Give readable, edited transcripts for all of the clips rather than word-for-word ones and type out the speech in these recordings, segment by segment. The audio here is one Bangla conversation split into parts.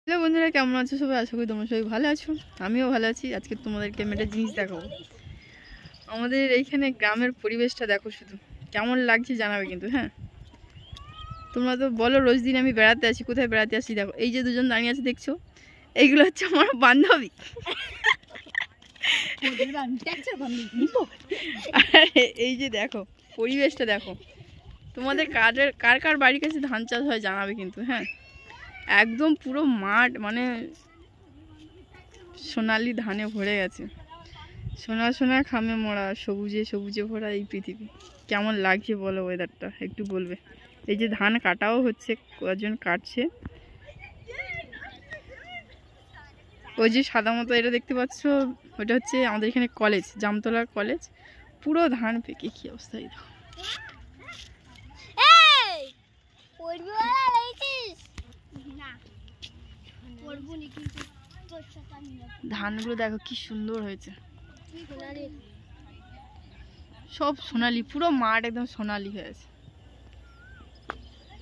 হ্যালো বন্ধুরা, কেমন আছো সবাই? আশা করি তোমরা সবাই ভালো আছো। আমিও ভালো আছি। আজকে তোমাদেরকে আমি একটা জিনিস দেখাবো। আমাদের এইখানে গ্রামের পরিবেশটা দেখো, শুধু কেমন লাগছে জানাবে কিন্তু। হ্যাঁ, তোমরা তো বলো রোজ দিন আমি বেড়াতে আসি। কোথায় বেড়াতে আসি দেখো, এই যে দুজন দাঁড়িয়ে আছে দেখছো, এইগুলো হচ্ছে আমার বান্ধবী। আর এই যে দেখো পরিবেশটা দেখো। তোমাদের কার কার বাড়ির কাছে ধান চাষ হয় জানাবে কিন্তু। হ্যাঁ, একদম পুরো মাঠ, মানে সোনালি ধানে ভরে গেছে। সোনা সোনা খামে মোড়া, সবুজে সবুজে ভরা এই পৃথিবী। কেমন লাগছে বলো ওয়েদারটা, একটু বলবে। এই যে ধান কাটাও হচ্ছে, কয়েকজন কাটছে। ওই যে সাদা মতো এটা দেখতে পাচ্ছ, ওটা হচ্ছে আমাদের এখানে কলেজ, জামতলা কলেজ। পুরো ধান পেকে কি অবস্থা। এই দেখো, ধানগুলো দেখো কি সুন্দর হয়েছে, সব সোনালি, পুরো মাঠ একদম সোনালি হয়েছে।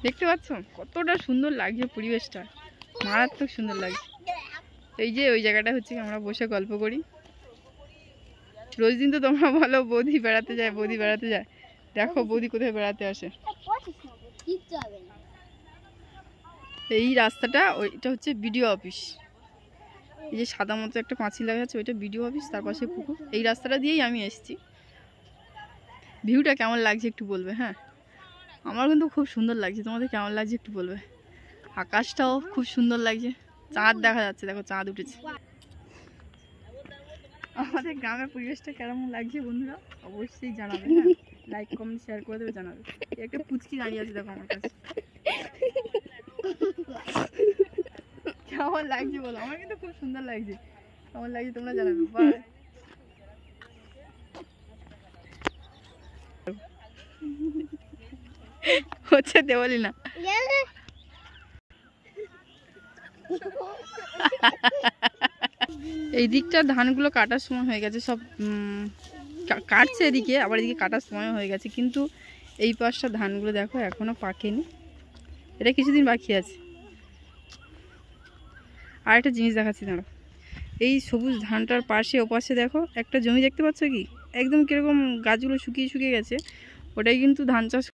দেখতে পাচ্ছ কতটা সুন্দর লাগছে পরিবেশটা, মারাত্মক সুন্দর লাগছে। এই যে ওই জায়গাটা হচ্ছে আমরা বসে গল্প করি। রোজ দিন তো তোমরা বলো বৌদি বেড়াতে যায়, বৌদি বেড়াতে যায়। দেখো বৌদি কোথায় বেড়াতে আসে। এই রাস্তাটা, ওইটা হচ্ছে বিডিও অফিস। এই যে সাদা মতো একটা পাঁচিল লাগা আছে, ওইটা বিডিও অফিস, তার পাশে পুকুর। এই রাস্তাটা দিয়েই আমি এসেছি। ভিউটা কেমন লাগছে একটু বলবে। হ্যাঁ, আমার কিন্তু খুব সুন্দর লাগছে। তোমাদের কেমন লাগছে একটু বলবে। আকাশটাও খুব সুন্দর লাগছে, চাঁদ দেখা যাচ্ছে, দেখো চাঁদ উঠেছে। আমাদের গ্রামের পরিবেশটা কেমন লাগছে বন্ধুরা অবশ্যই জানাবে। হ্যাঁ, লাইক কমেন্ট শেয়ার করে দেবে, জানাবে। একটা পুচকি দাঁড়িয়ে আছে দেখো আমার কাছে, কেমন লাগছে বলো। আমার কিন্তু খুব সুন্দর লাগছে, কেমন লাগছে তোমরা জানাবে। বাই। হচ্ছে দেওয়ালি না, এই দিকটা ধানগুলো কাটার সময় হয়ে গেছে, সব কাটছে এদিকে, আবার এদিকে কাটার সময় হয়ে গেছে। কিন্তু এই পাশটা ধানগুলো দেখো এখনো পাকেনি, এটা কিছুদিন বাকি আছে। আর একটা জিনিস দেখাচ্ছি দাঁড়ো, এই সবুজ ধানটার পাশে ওপাশে দেখো একটা জমি দেখতে পাচ্ছ কি, একদম কিরকম গাছগুলো শুকিয়ে শুকিয়ে গেছে। ওটাই কিন্তু ধান চাষ